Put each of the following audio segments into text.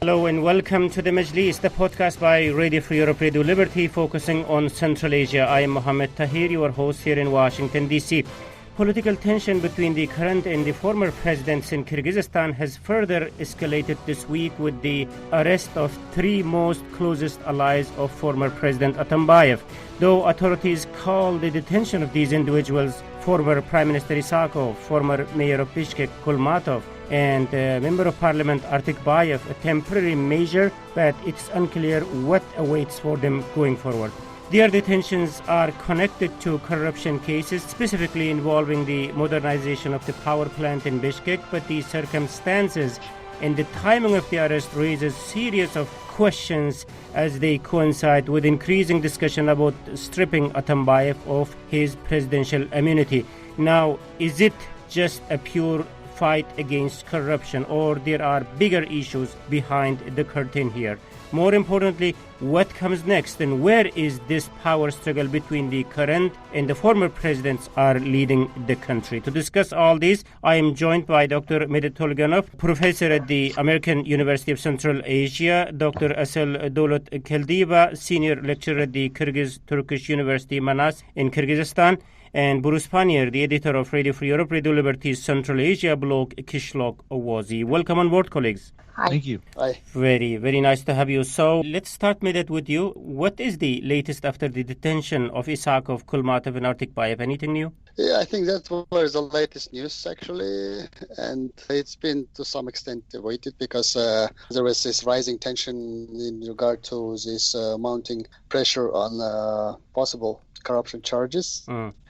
Hello and welcome to the Majlis, the podcast by Radio Free Europe, Radio Liberty, focusing on Central Asia. I am Mohammed Tahir, your host here in Washington, D.C. Political tension between the current and the former presidents in Kyrgyzstan has further escalated this week with the arrest of three most closest allies of former President Atambaev. Though authorities call the detention of these individuals former Prime Minister Isakov, former Mayor of Bishkek Kulmatov, and Member of Parliament Artikbayev a temporary measure, but it's unclear what awaits for them going forward. Their detentions are connected to corruption cases, specifically involving the modernization of the power plant in Bishkek, but the circumstances and the timing of the arrest raises series of questions as they coincide with increasing discussion about stripping Atambaev of his presidential immunity. Now, is it just a pure fight against corruption, or there are bigger issues behind the curtain here? More importantly, what comes next, and where is this power struggle between the current and the former presidents are leading the country? To discuss all this, I am joined by Dr. Medet Tolganov, professor at the American University of Central Asia, Dr. Asel Dolat Keldiba, senior lecturer at the Kyrgyz Turkish University Manas in Kyrgyzstan, and Bruce Pannier, the editor of Radio Free Europe, Radio Liberty's Central Asia blog, Kishlok Owazi. Welcome on board, colleagues. Hi. Thank you. Hi. Very, very nice to have you. So let's start, Medet, with you. What is the latest after the detention of Isakov, Kulmatov, and Artikbayev? Anything new? Yeah, I think that was the latest news, actually, and it's been to some extent awaited because there was this rising tension in regard to this mounting pressure on possible corruption charges.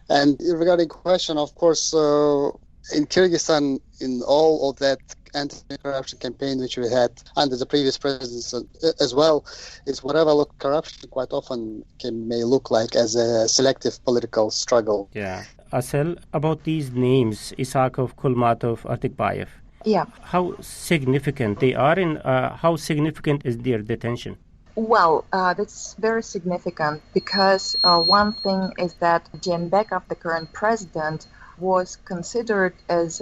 And regarding question, of course, in Kyrgyzstan, in all of that anti-corruption campaign which we had under the previous presidents as well, is whatever corruption quite often may look like as a selective political struggle. Yeah. Asel, about these names, Isakov, Kulmatov, Artikbayev. Yeah. How significant they are, and how significant is their detention? Well, that's very significant because one thing is that Jeenbekov, the current president, was considered as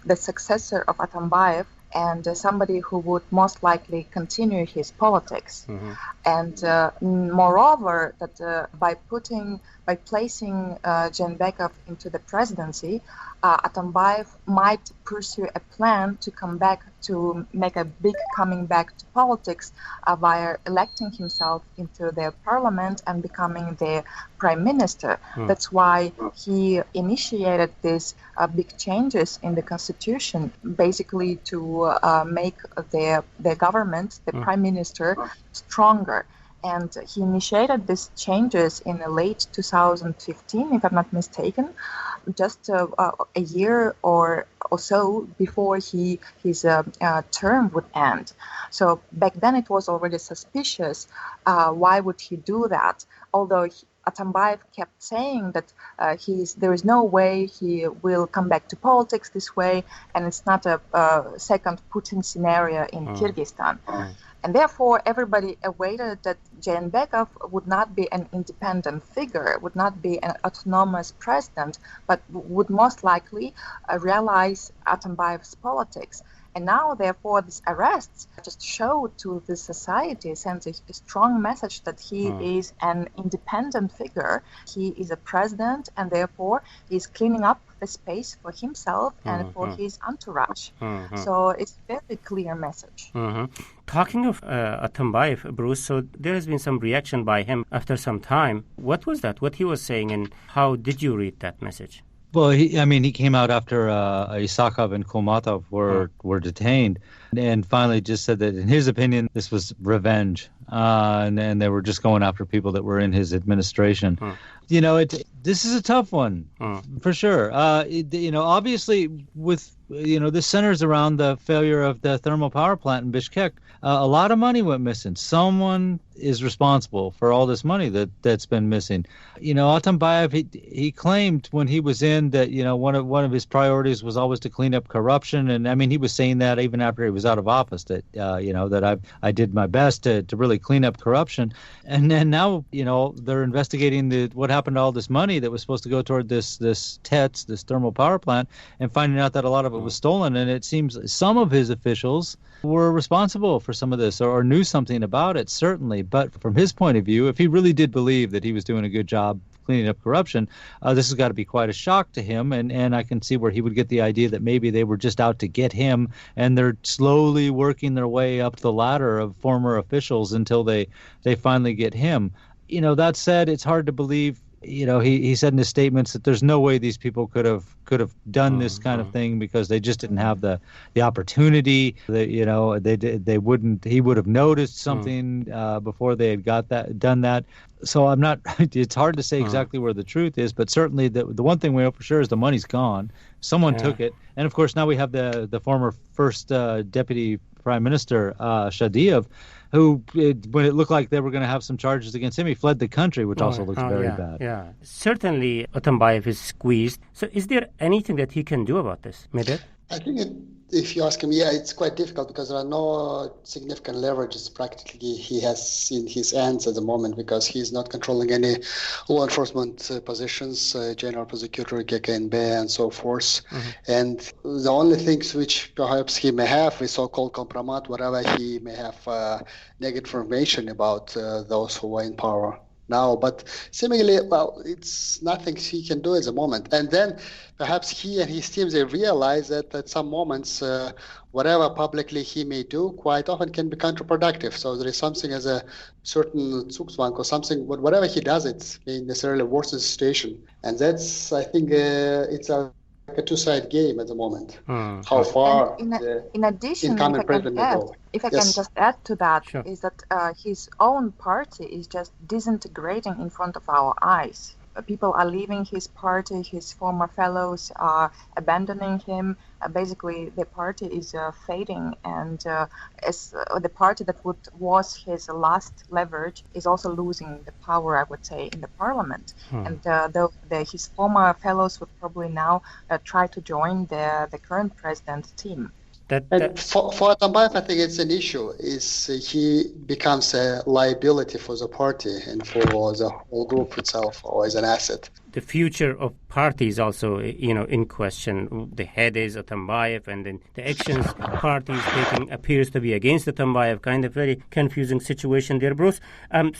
the successor of Atambaev and somebody who would most likely continue his politics. Mm-hmm. And moreover, that by placing Jeenbekov into the presidency, Atambaev might pursue a plan to come back to make a big coming back to politics via electing himself into the parliament and becoming the prime minister. That's why he initiated these big changes in the constitution, basically to make the government, the prime minister, stronger. And he initiated these changes in the late 2015, if I'm not mistaken, just a year or so before his term would end. So back then it was already suspicious. Why would he do that? Although Atambaev kept saying that there is no way he will come back to politics this way, and it's not a second Putin scenario in Kyrgyzstan. And therefore, everybody awaited that Jeenbekov would not be an independent figure, would not be an autonomous president, but would most likely realize Atambaev's politics. And now, therefore, these arrests just show to the society, sends a strong message that he is an independent figure. He is a president, and therefore he is cleaning up the space for himself and for his entourage. So it's a very clear message. Talking of Atambaev, Bruce, so there has been some reaction by him after some time. What was that? What he was saying, and how did you read that message? Well, he came out after Isakov and Kulmatov were detained, and finally just said that in his opinion this was revenge, and they were just going after people that were in his administration. This is a tough one for sure. Obviously with this centers around the failure of the thermal power plant in Bishkek. A lot of money went missing. Someone is responsible for all this money that's been missing. Atambaev, he claimed when he was in that one of his priorities was always to clean up corruption, and I mean he was saying that even after he was out of office that that I did my best to really clean up corruption, and then now they're investigating what happened to all this money that was supposed to go toward this TETS, this thermal power plant, and finding out that a lot of it was stolen, and it seems some of his officials were responsible for some of this or knew something about it, certainly. But from his point of view, if he really did believe that he was doing a good job cleaning up corruption, this has got to be quite a shock to him. And I can see where he would get the idea that maybe they were just out to get him, and they're slowly working their way up the ladder of former officials until they finally get him. That said, it's hard to believe. He said in his statements that there's no way these people could have done this kind of thing because they just didn't have the opportunity. They wouldn't. He would have noticed something before they had done that. So I'm not. It's hard to say exactly where the truth is, but certainly the one thing we know for sure is the money's gone. Someone took it, and of course now we have the former first deputy prime minister Shadiev, who, when it looked like they were going to have some charges against him, he fled the country, which also looks very bad. Yeah, certainly Atambaev is squeezed. So is there anything that he can do about this, Medad? I think if you ask him, it's quite difficult because there are no significant leverages practically he has in his hands at the moment because he's not controlling any law enforcement positions, general prosecutor, GKNB, and so forth. And the only things which perhaps he may have is so-called compromat, whatever he may have negative information about those who are in power now, but seemingly, it's nothing he can do at the moment. And then perhaps he and his team, they realize that at some moments, whatever publicly he may do, quite often can be counterproductive. So there is something as a certain Zugzwang or something, but whatever he does, it may necessarily worsen the situation. And that's, I think, it's a two-sided game at the moment. How far in addition, incoming president may go. If I can just add to that, Sure. is that his own party is just disintegrating in front of our eyes. People are leaving his party, his former fellows are abandoning him. Basically, the party is fading, and as the party that was his last leverage is also losing the power, I would say, in the parliament. And his former fellows would probably now try to join the current president's team. And for Atambaev, I think it's an issue. Is he becomes a liability for the party and for the whole group itself, or as an asset. The future of party is also, in question. The head is Atambaev, and then the actions party is taking appears to be against Atambaev. Kind of very confusing situation there, Bruce.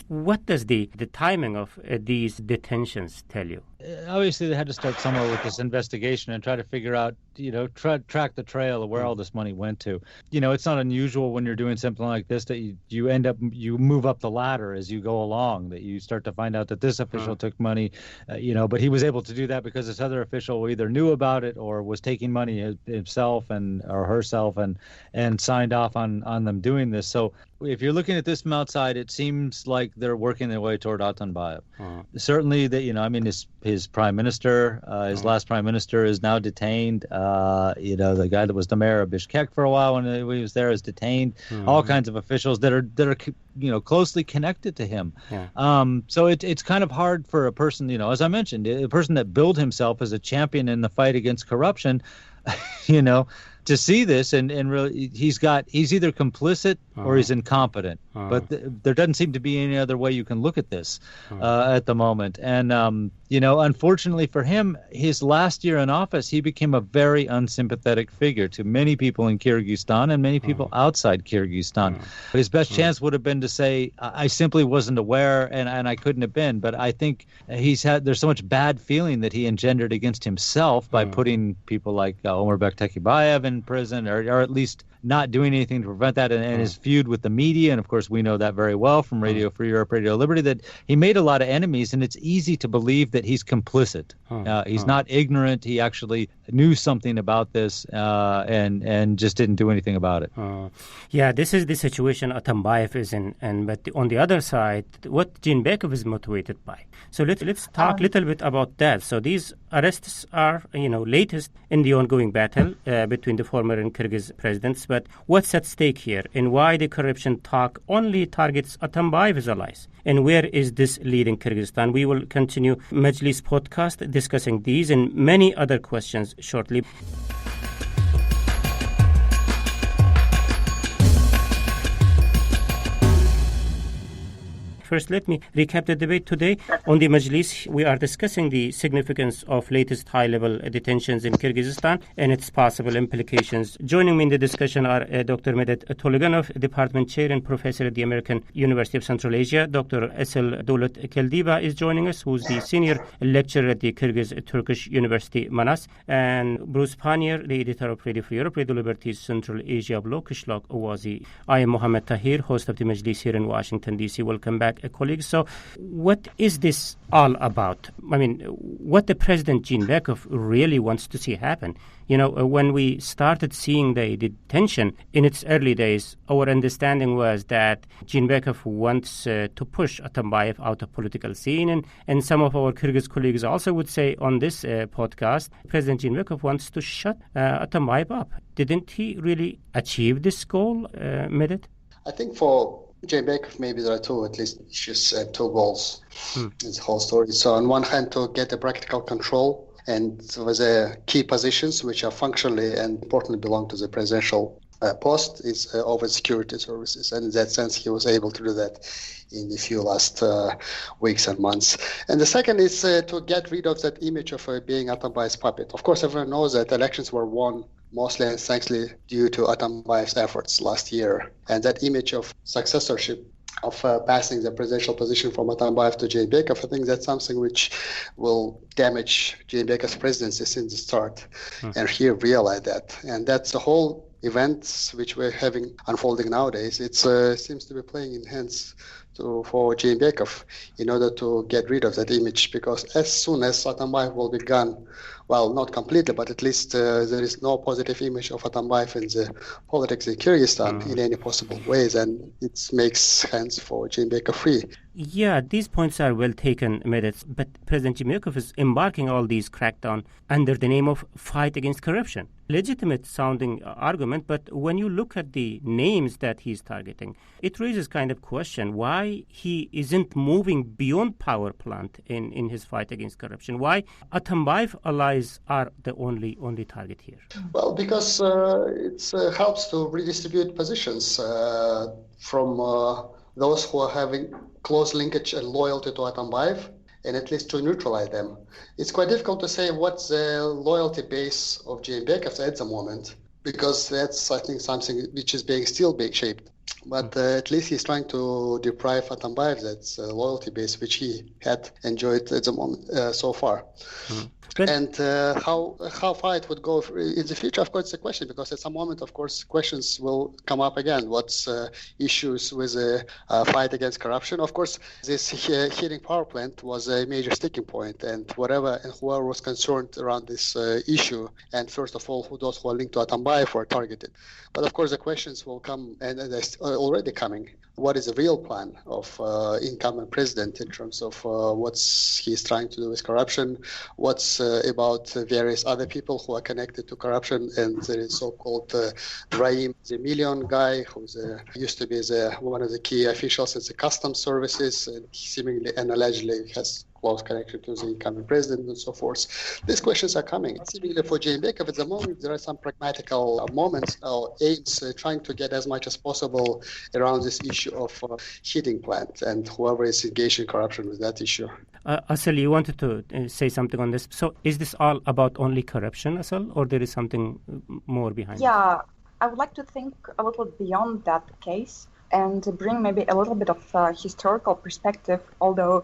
What does the timing of these detentions tell you? Obviously, they had to start somewhere with this investigation and try to figure out, track the trail of where all this money went to. It's not unusual when you're doing something like this that you move up the ladder as you go along, that you start to find out that this official took money, but he was able to do that because this other official either knew about it or was taking money himself or herself and signed off on them doing this. So if you're looking at this from outside, it seems like they're working their way toward Atambaev. Certainly, that his prime minister, his last prime minister, is now detained. The guy that was the mayor of Bishkek for a while when he was there is detained. All kinds of officials that are closely connected to him. So it's kind of hard for a person, as I mentioned, a person that billed himself as a champion in the fight against corruption, to see this and really he's either complicit or he's incompetent, but there doesn't seem to be any other way you can look at this at the moment. And unfortunately for him, his last year in office, he became a very unsympathetic figure to many people in Kyrgyzstan and many people outside Kyrgyzstan. His best chance would have been to say, I simply wasn't aware and I couldn't have been. But I think there's so much bad feeling that he engendered against himself by putting people like Almazbek Atambaev in prison, or at least not doing anything to prevent that, and his feud with the media. And of course, we know that very well from Radio Free Europe, Radio Liberty, that he made a lot of enemies, and it's easy to believe that he's complicit. He's not ignorant. He actually knew something about this and just didn't do anything about it. This is the situation Atambaev is in. But on the other side, what Jeenbekov is motivated by. So let's talk a little bit about that. So these arrests are, latest in the ongoing battle between the former and Kyrgyz presidents. But what's at stake here, and why the corruption talk only targets Atambaev's allies? And where is this leading Kyrgyzstan? We will continue Majlis podcast discussing these and many other questions shortly. first, let me recap the debate today. On the Majlis, we are discussing the significance of latest high-level detentions in Kyrgyzstan and its possible implications. Joining me in the discussion are Dr. Medet Toliganov, Department Chair and Professor at the American University of Central Asia. Dr. Esel Dowlat Keldiba is joining us, who's the Senior Lecturer at the Kyrgyz Turkish University, Manas. And Bruce Pannier, the editor of Radio Free Europe, Radio Liberty's Central Asia blog, Kishlock Owazi. I am Mohammed Tahir, host of the Majlis here in Washington, D.C. Welcome back, colleagues. So what is this all about? I mean, what the President Jeenbekov really wants to see happen? You know, when we started seeing the detention in its early days, our understanding was that Jeenbekov wants to push Atambaev out of political scene. And some of our Kyrgyz colleagues also would say on this podcast, President Jeenbekov wants to shut Atambaev up. Didn't he really achieve this goal, Medet? I think for Jeenbekov, maybe there are two, at least, issues, two goals in the whole story. So on one hand, to get a practical control and with key positions which are functionally and importantly belong to the presidential post is over security services. And in that sense, he was able to do that in the few last weeks and months. And the second is to get rid of that image of being Atambaev's puppet. Of course, everyone knows that elections were won mostly and thankfully due to Atambaev's efforts last year. And that image of successorship, of passing the presidential position from Atambaev to Jeenbekov, I think that's something which will damage Jeenbekov's presidency since the start. And he realized that. And that's the whole events which we're having unfolding nowadays. It seems to be playing in hands for Jeenbekov in order to get rid of that image, because as soon as Atambaev will be gone, well, not completely, but at least there is no positive image of Atambaev in the politics in Kyrgyzstan in any possible ways, and it makes hands for Jeenbekov free. Yeah, these points are well taken, Medet, but President Jeenbekov is embarking all these crackdown under the name of fight against corruption. Legitimate sounding argument, but when you look at the names that he's targeting, it raises kind of question why he isn't moving beyond power plant in his fight against corruption. Why Atambaev allies are the only target here? Well, because it helps to redistribute positions from those who are having close linkage and loyalty to Atambaev, and at least to neutralize them. It's quite difficult to say what's the loyalty base of Jeenbekov at the moment, because that's, I think, something which is still being shaped. But at least he's trying to deprive Atambaev that loyalty base which he had enjoyed at the moment so far. And how far it would go in the future, of course, it's a question, because at some moment, of course, questions will come up again. What's issues with the fight against corruption? Of course, this heating power plant was a major sticking point, and whoever was concerned around this issue, and first of all, those who are linked to Atambaev were targeted. But of course, the questions will come, and they're already coming. What is the real plan of incumbent president in terms of what he's trying to do with corruption? What's about various other people who are connected to corruption? And there is so-called Raim Zemilion guy, who used to be one of the key officials in the customs services, and seemingly and allegedly has close connection to the incoming president and so forth. These questions are coming. Seemingly for Jeenbekov at the moment, there are some pragmatical moments or aims trying to get as much as possible around this issue of heating plant, and whoever is engaged in corruption with that issue. Asel, you wanted to say something on this. So is this all about only corruption, Asel, or there is something more behind it? Yeah, I would like to think a little beyond that case and bring maybe a little bit of historical perspective, although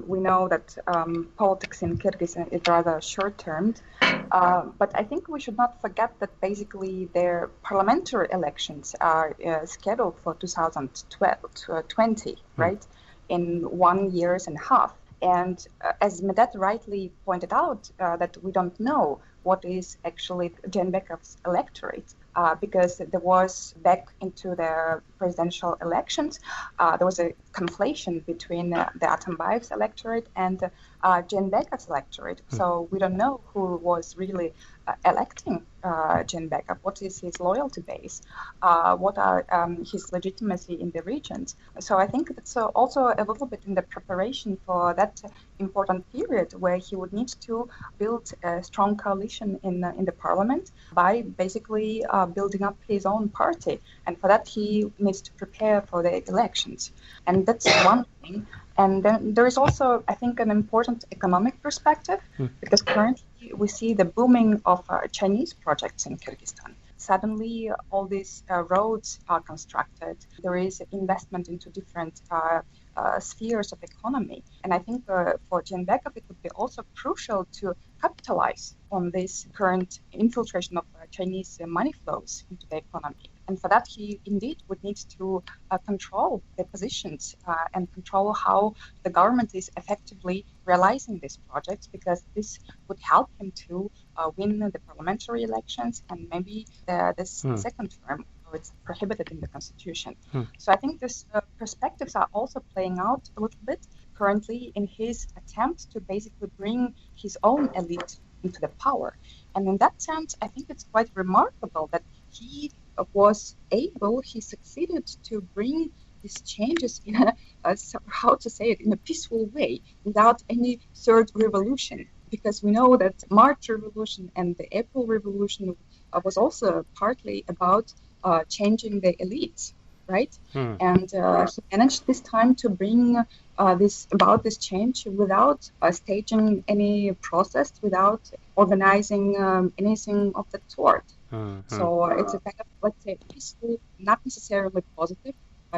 we know that politics in Kyrgyzstan is rather short-termed. But I think we should not forget that basically their parliamentary elections are scheduled for 2020, right? In 1.5 years. And as Medet rightly pointed out, that we don't know what is actually Jeenbekov's electorate. Because there was, back into the presidential elections, there was a conflation between the Atambaev's electorate and Jeenbekov's electorate. So we don't know who was really electing Jeenbekov, what is his loyalty base, what are his legitimacy in the regions. So I think it's also a little bit in the preparation for that important period where he would need to build a strong coalition in the parliament by basically building up his own party. And for that, he needs to prepare for the elections. And that's one thing. And then there is also, I think, an important economic perspective, because currently we see the booming of Chinese projects in Kyrgyzstan. Suddenly, all these roads are constructed. There is investment into different spheres of economy. And I think for Jeenbekov, it would be also crucial to capitalize on this current infiltration of Chinese money flows into the economy. And for that, he indeed would need to control the positions and control how the government is effectively realizing these projects, because this would help him to win the parliamentary elections and maybe this second term, or it's prohibited in the constitution. So I think these perspectives are also playing out a little bit currently in his attempt to basically bring his own elite into the power. And in that sense, I think it's quite remarkable that he succeeded to bring these changes in a peaceful way, without any third revolution. Because we know that March Revolution and the April Revolution was also partly about changing the elites, right? And he managed this time to bring this change without staging any process, without organizing anything of that sort. So it's a kind of, let's say, peaceful, not necessarily positive,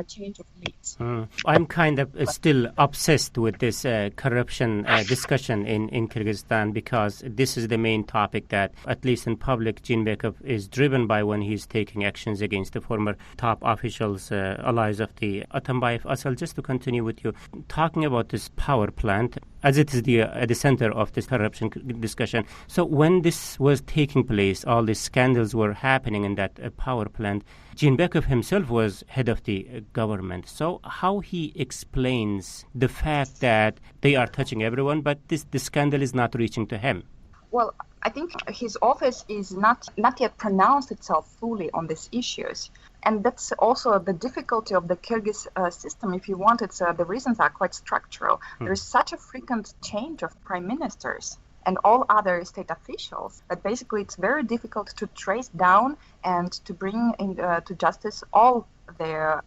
change of leads. I'm kind of still obsessed with this corruption discussion in Kyrgyzstan, because this is the main topic that, at least in public, Jeenbekov is driven by when he's taking actions against the former top officials, allies of the Atambaev. Asal, just to continue with you, talking about this power plant, as it is at the center of this corruption discussion. So when this was taking place, all these scandals were happening in that power plant, Jeenbekov himself was head of the government. So how he explains the fact that they are touching everyone, but the scandal is not reaching to him? Well, I think his office is not yet pronounced itself fully on these issues. And that's also the difficulty of the Kyrgyz system. If you want, the reasons are quite structural. There is such a frequent change of prime ministers and all other state officials that basically it's very difficult to trace down and to bring to justice all their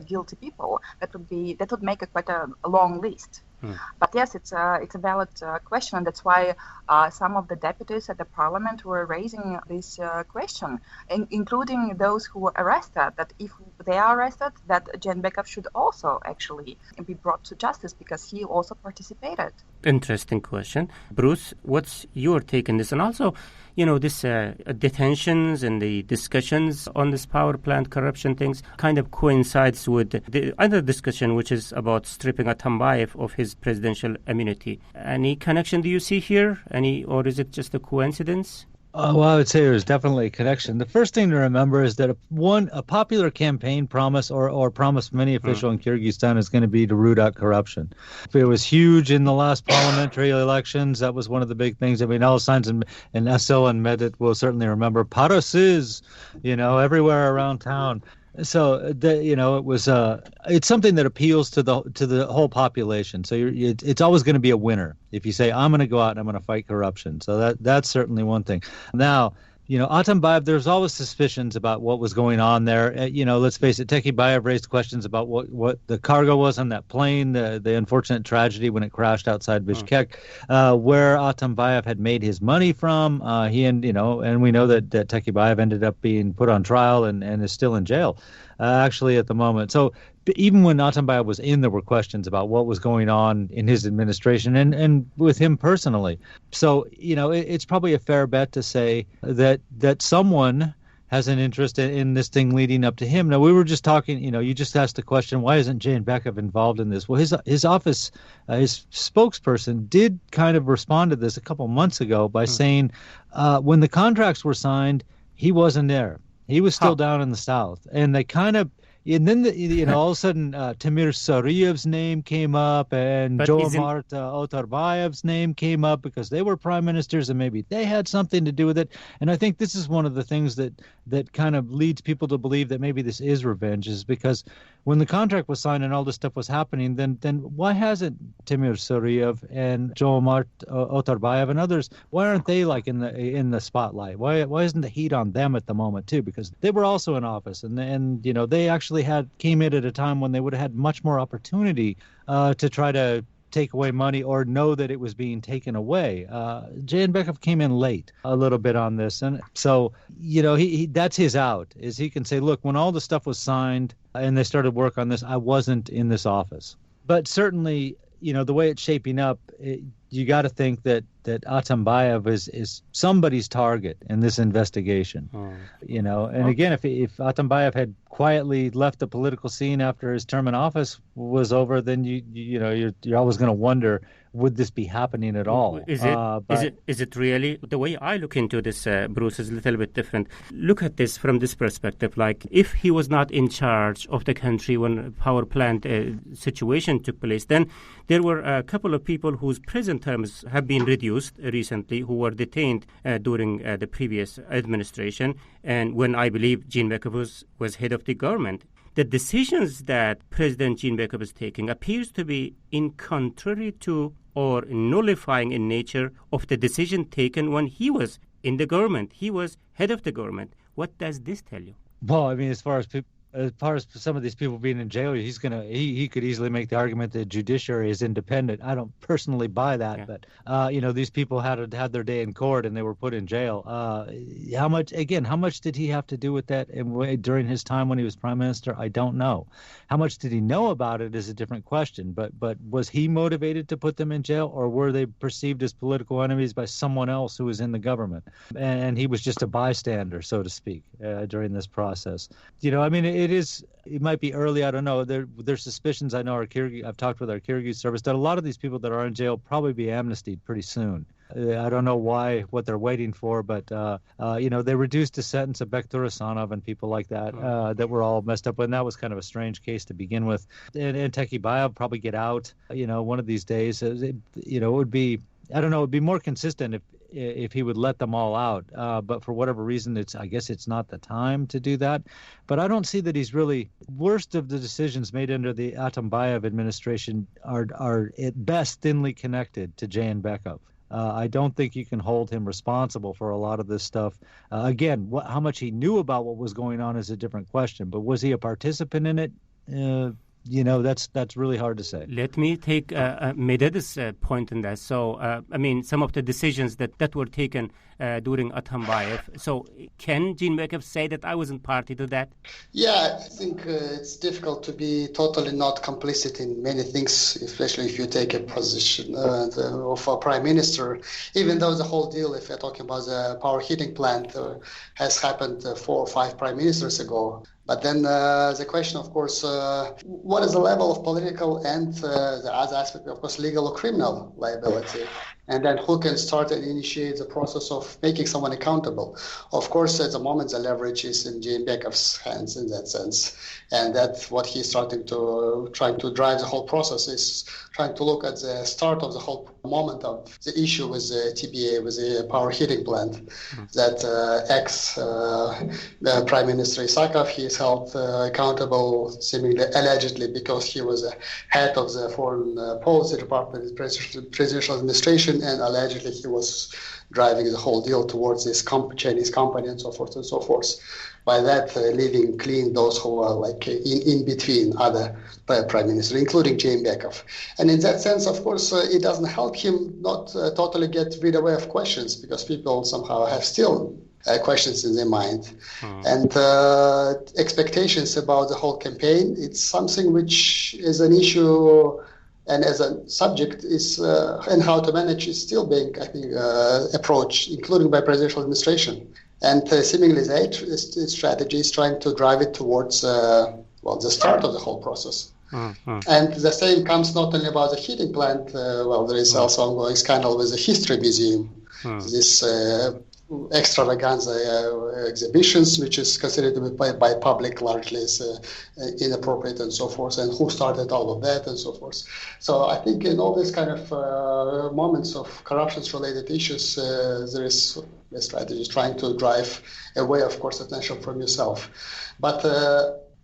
guilty people. That would make quite a long list. But yes, it's a valid question, and that's why some of the deputies at the parliament were raising this question, including those who were arrested, that if they are arrested, that Jeenbekov should also actually be brought to justice, because he also participated. Interesting question. Bruce, what's your take on this? And also, this detentions and the discussions on this power plant corruption things kind of coincides with the other discussion, which is about stripping Atambaev of his presidential immunity. Any connection do you see here? Or is it just a coincidence? Well, I would say there's definitely a connection. The first thing to remember is that a popular campaign promise or promise from any official in Kyrgyzstan is going to be to root out corruption. It was huge in the last parliamentary elections. That was one of the big things. I mean, Alessandro and Esil and Medit will certainly remember Parasiz, everywhere around town. So it was it's something that appeals to the whole population. So it's always going to be a winner if you say, I'm going to go out and I'm going to fight corruption. So that's certainly one thing. Now, Atambaev, there's always suspicions about what was going on there. Let's face it, Tekibayev raised questions about what the cargo was on that plane, the unfortunate tragedy when it crashed outside Bishkek, where Atambaev had made his money from. And we know that Tekibayev ended up being put on trial and is still in jail, actually, at the moment. So even when Atambaev was in, there were questions about what was going on in his administration and with him personally. So, it's probably a fair bet to say that someone has an interest in this thing leading up to him. Now, we were just talking, you just asked the question, why isn't Jeenbekov involved in this? Well, his office, his spokesperson did kind of respond to this a couple months ago by saying when the contracts were signed, he wasn't there. He was still down in the south. And they kind of, And then, all of a sudden, Timur Sariyev's name came up, and Jomart Otarbayev's name came up because they were prime ministers, and maybe they had something to do with it. And I think this is one of the things that kind of leads people to believe that maybe this is revenge, is because when the contract was signed and all this stuff was happening, then why hasn't Timur Sariyev and Jomart Otarbayev and others, why aren't they like in the spotlight? Why isn't the heat on them at the moment too? Because they were also in office, and they actually came in at a time when they would have had much more opportunity to try to take away money or know that it was being taken away. Jayinbekov came in late a little bit on this, and so he that's his out, is he can say, look, when all the stuff was signed and they started work on this, I wasn't in this office. But certainly, the way it's shaping up, you got to think that Atambaev is somebody's target in this investigation. Again, if Atambaev had quietly left the political scene after his term in office was over, then you're always going to wonder, would this be happening at all? Is it really? The way I look into this, Bruce, is a little bit different. Look at this from this perspective. Like, if he was not in charge of the country when power plant situation took place, then there were a couple of people whose prison terms have been reduced recently, who were detained during the previous administration, and when I believe Jayinbekov was head of the government. The decisions that President Jayinbekov is taking appears to be in contrary to or nullifying in nature of the decision taken when he was in the government. He was head of the government. What does this tell you? Well, I mean, as far as some of these people being in jail, he could easily make the argument that judiciary is independent. I don't personally buy that, but these people had their day in court and they were put in jail. How much did he have to do with that during his time when he was prime minister? I don't know. How much did he know about it is a different question. But was he motivated to put them in jail, or were they perceived as political enemies by someone else who was in the government, and he was just a bystander, so to speak, during this process? It might be early. I don't know. There's suspicions. I know I've talked with our Kyrgyz service that a lot of these people that are in jail probably be amnestied pretty soon. I don't know what they're waiting for, but they reduced the sentence of Bektur Asanov and people like that that were all messed up. And that was kind of a strange case to begin with. And Tekibayev probably get out, one of these days. It would be, I don't know, it would be more consistent if he would let them all out. But for whatever reason, I guess it's not the time to do that. But I don't see that he's really, worst of the decisions made under the Atambaev administration are at best thinly connected to Jayinbekov. I don't think you can hold him responsible for a lot of this stuff. Again, how much he knew about what was going on is a different question. But was he a participant in it? That's really hard to say. Let me take Meded's point in that. So, some of the decisions that were taken during Atambaev. So, can Jayinbekov say that I wasn't party to that? Yeah, I think it's difficult to be totally not complicit in many things, especially if you take a position of a prime minister. Even though the whole deal, if you're talking about the power heating plant, has happened 4 or 5 prime ministers ago. But then the question, of course, what is the level of political and the other aspect, of course, legal or criminal liability? And then who can start and initiate the process of making someone accountable? Of course, at the moment, the leverage is in Jayinbekov's hands in that sense. And that's what he's trying to drive the whole process, is trying to look at the start of the whole moment of the issue with the TBA, with the power heating plant, that Prime Minister Isakov, he is held accountable, seemingly allegedly, because he was the head of the foreign policy department in the presidential administration, and allegedly he was driving the whole deal towards this Chinese company and so forth and so forth. By that, leaving clean those who are like in between other prime ministers, including Jayinbekov. And in that sense, of course, it doesn't help him not totally get rid away of questions, because people somehow have still questions in their mind. And expectations about the whole campaign, it's something which is an issue, and as a subject is and how to manage is still being, I think, approached, including by presidential administration. And seemingly the strategy is trying to drive it towards the start of the whole process. And the same comes not only about the heating plant. There is also ongoing scandal with the History Museum. This extravaganza exhibitions, which is considered to be by public largely as inappropriate and so forth, and who started all of that and so forth. So I think in all these kind of moments of corruption-related issues, there is a strategy trying to drive away, of course, attention from yourself. But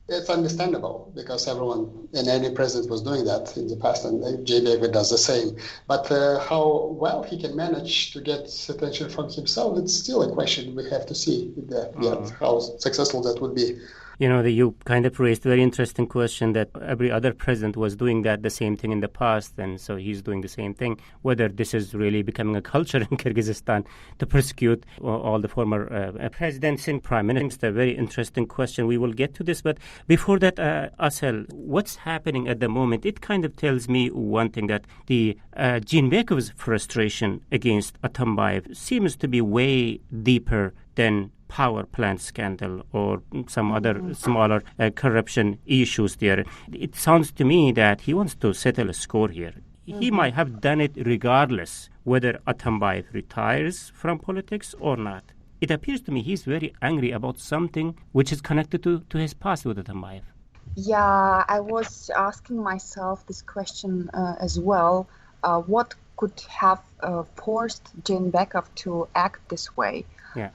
it's understandable because everyone and any president was doing that in the past, and Jebek does the same. But how well he can manage to get attention from himself, it's still a question we have to see how successful that would be. You know, you kind of raised a very interesting question that every other president was doing the same thing in the past, and so he's doing the same thing. Whether this is really becoming a culture in Kyrgyzstan to persecute all the former presidents and prime ministers, a very interesting question. We will get to this, but before that, Asel, what's happening at the moment? It kind of tells me one thing, that the Jeenbekov's frustration against Atambaev seems to be way deeper than power plant scandal or some other smaller corruption issues there. It sounds to me that he wants to settle a score here. He might have done it regardless whether Atambaev retires from politics or not. It appears to me he's very angry about something which is connected to his past with Atambaev. Yeah, I was asking myself this question as well. What could have forced Jeenbekov to act this way? Yeah.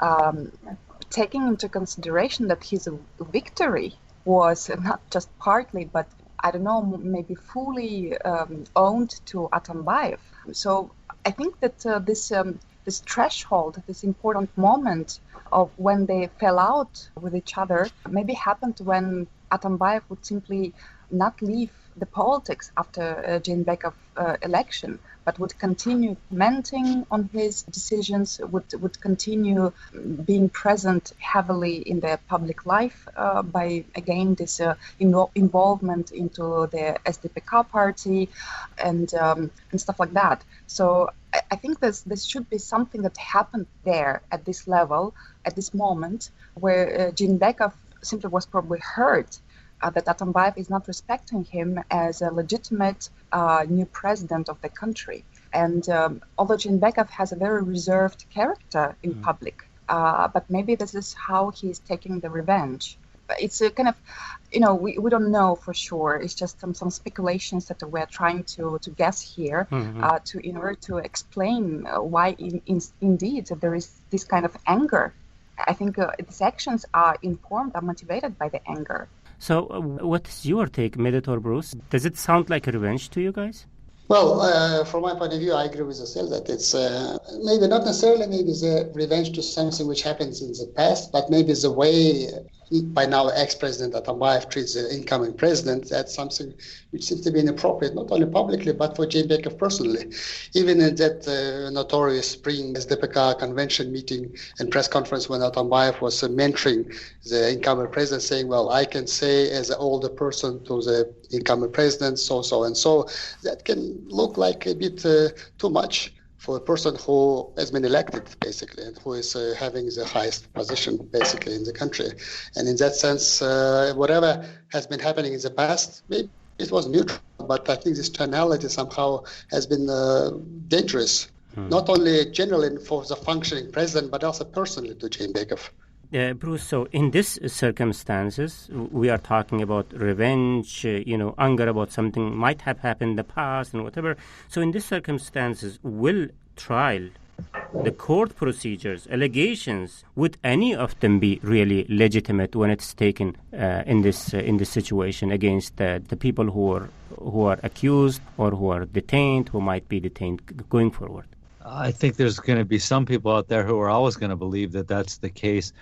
Taking into consideration that his victory was not just partly, but I don't know, maybe fully owned to Atambaev. So I think that this threshold, this important moment of when they fell out with each other, maybe happened when Atambaev would simply not leave the politics after Jeenbekov election, but would continue commenting on his decisions, would continue being present heavily in the public life by, again, this involvement into the SDPK party and stuff like that. So I think this should be something that happened there at this level, at this moment, where Jeenbekov simply was probably hurt that Atambaev is not respecting him as a legitimate new president of the country. And although Jeenbekov has a very reserved character in public, but maybe this is how he's taking the revenge. It's a kind of, we don't know for sure. It's just some speculations that we're trying to guess here in order to explain why indeed there is this kind of anger. I think these actions are motivated by the anger. So what is your take, Medit or Bruce? Does it sound like a revenge to you guys? Well, from my point of view, I agree with Asel that it's maybe not necessarily maybe the revenge to something which happens in the past, but maybe the way by now ex-president Atambaev treats the incoming president, that's something which seems to be inappropriate, not only publicly, but for Jeenbekov personally. Even in that notorious spring SDPK convention meeting and press conference when Atambaev was mentoring the incoming president, saying, well, I can say as an older person to the incoming president, so and so, that can look like a bit too much for a person who has been elected, basically, and who is having the highest position, basically, in the country. And in that sense, whatever has been happening in the past, maybe it was neutral, but I think this tonality somehow has been dangerous, not only generally for the functioning president, but also personally to Jeenbekov. Bruce, so in these circumstances, we are talking about revenge, anger about something might have happened in the past and whatever. So in these circumstances, will trial, the court procedures, allegations, would any of them be really legitimate when it's taken in this situation against the people who are accused or who are detained, who might be detained going forward? I think there's going to be some people out there who are always going to believe that that's the case.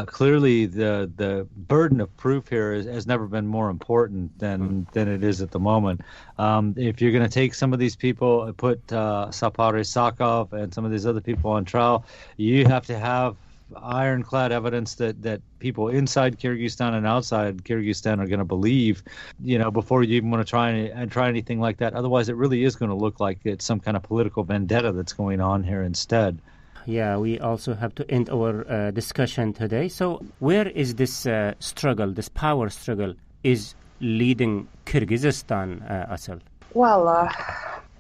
Clearly, the burden of proof here has never been more important than it is at the moment. If you're going to take some of these people, put Sapar Isakov and some of these other people on trial, you have to have ironclad evidence that people inside Kyrgyzstan and outside Kyrgyzstan are going to believe, before you even want to try anything like that. Otherwise, it really is going to look like it's some kind of political vendetta that's going on here instead. Yeah, we also have to end our discussion today. So where is this struggle, this power struggle, is leading Kyrgyzstan, Asel? Well,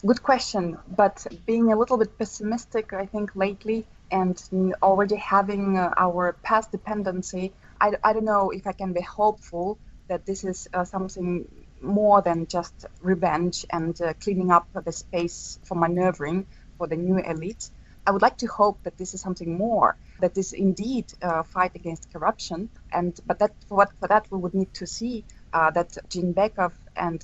good question. But being a little bit pessimistic, I think lately, and already having our past dependency, I don't know if I can be hopeful that this is something more than just revenge and cleaning up the space for maneuvering for the new elite. I would like to hope that this is something more, that this indeed fight against corruption, but for that we would need to see that Jeenbekov and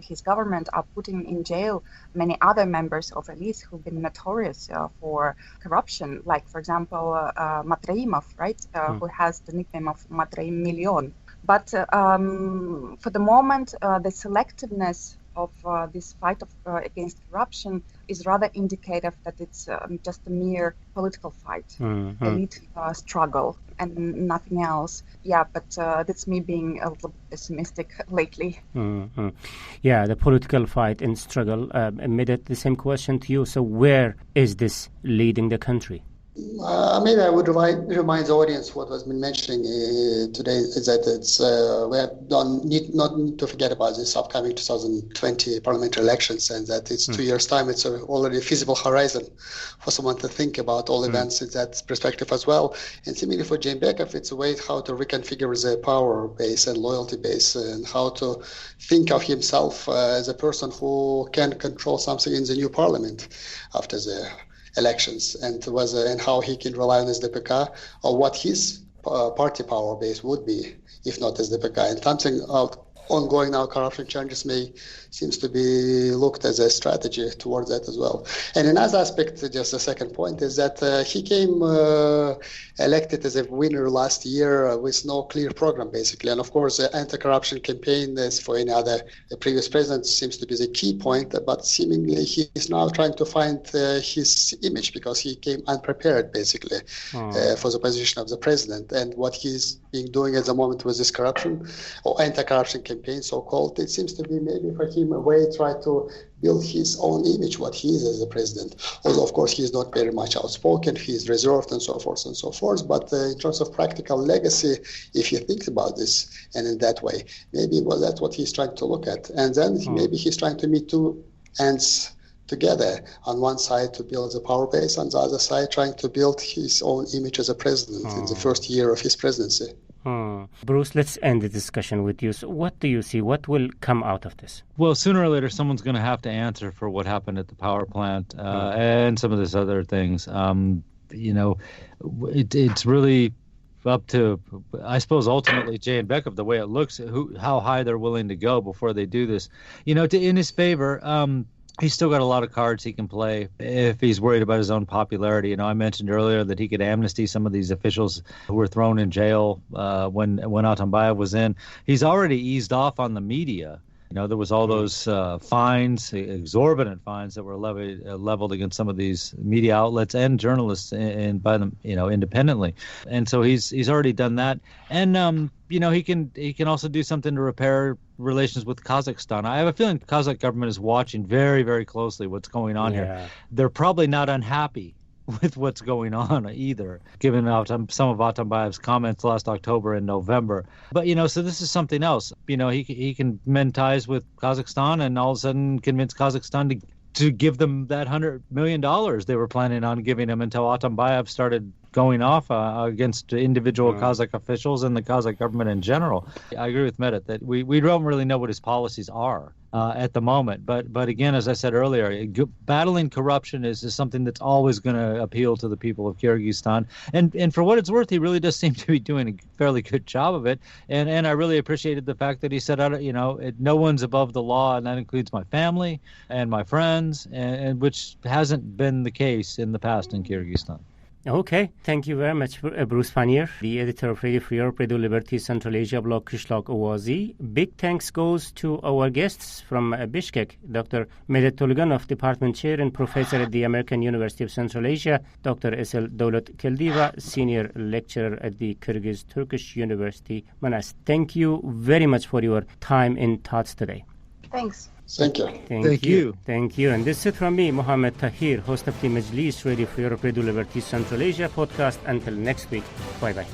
his government are putting in jail many other members of elites who've been notorious for corruption, like, for example, Matreimov, right, who has the nickname of Matreim Million. But for the moment, the selectiveness of this fight against corruption is rather indicative that it's just a mere political fight, elite struggle, and nothing else. Yeah, but that's me being a little pessimistic lately. Yeah, the political fight and struggle. Made the same question to you. So where is this leading the country? Maybe I would remind the audience what was been mentioning today is that it's we not need to forget about this upcoming 2020 parliamentary elections, and that it's 2 years' time. It's already a feasible horizon for someone to think about all events in that perspective as well. And similarly for Jeenbekov, it's a way how to reconfigure the power base and loyalty base, and how to think of himself as a person who can control something in the new parliament after the elections, and how he can rely on SDPK, or what his party power base would be if not SDPK. And something ongoing now, corruption charges seems to be looked as a strategy towards that as well. And another aspect, just a second point, is that he came elected as a winner last year with no clear program, basically. And of course, the anti-corruption campaign, as for any other previous president, seems to be the key point. But seemingly, he is now trying to find his image, because he came unprepared, basically, for the position of the president. And what he's been doing at the moment with this corruption or anti-corruption campaign, so-called, it seems to be maybe for him a way to try to build his own image, what he is as a president. Although, of course, he is not very much outspoken, he is reserved and so forth and so forth. But in terms of practical legacy, if you think about this and in that way, maybe that's what he's trying to look at. And then maybe he's trying to meet two ends together. On one side, to build the power base, on the other side, trying to build his own image as a president in the first year of his presidency. Bruce, let's end the discussion with you. So what do you see? What will come out of this? Well, sooner or later, someone's going to have to answer for what happened at the power plant and some of these other things. It's really up to, I suppose, ultimately Jeenbekov, the way it looks, how high they're willing to go before they do this. In his favor, he's still got a lot of cards he can play if he's worried about his own popularity. I mentioned earlier that he could amnesty some of these officials who were thrown in jail when Atambaev was in. He's already eased off on the media. There was all those fines, exorbitant fines that were leveled against some of these media outlets and journalists and by them, independently. And so he's already done that. And he can also do something to repair relations with Kazakhstan. I have a feeling the Kazakh government is watching very, very closely what's going on here. They're probably not unhappy with what's going on either, given some of Atambaev's comments last October and November. But, so this is something else. He can mend ties with Kazakhstan and all of a sudden convince Kazakhstan to give them that $100 million they were planning on giving him until Atambaev started going off against individual Kazakh officials and the Kazakh government in general. I agree with Medit that we don't really know what his policies are at the moment. But again, as I said earlier, battling corruption is something that's always going to appeal to the people of Kyrgyzstan. And for what it's worth, he really does seem to be doing a fairly good job of it. And I really appreciated the fact that he said, no one's above the law, and that includes my family and my friends, and which hasn't been the case in the past in Kyrgyzstan. Okay, thank you very much, Bruce Pannier, the editor of Radio Free Europe, Radio Liberty, Central Asia blog, Qishloq Owazi. Big thanks goes to our guests from Bishkek, Dr. Medit Tolganov, Department Chair and Professor at the American University of Central Asia, Dr. Esel Dowlat Keldiva, Senior Lecturer at the Kyrgyz Turkish University, Manas. Thank you very much for your time and thoughts today. Thanks. Thank you. Thank you. Thank you. And this is it from me, Mohammed Tahir, host of the Majlis Radio Free Europe, Radio Liberty, Central Asia podcast. Until next week, bye-bye.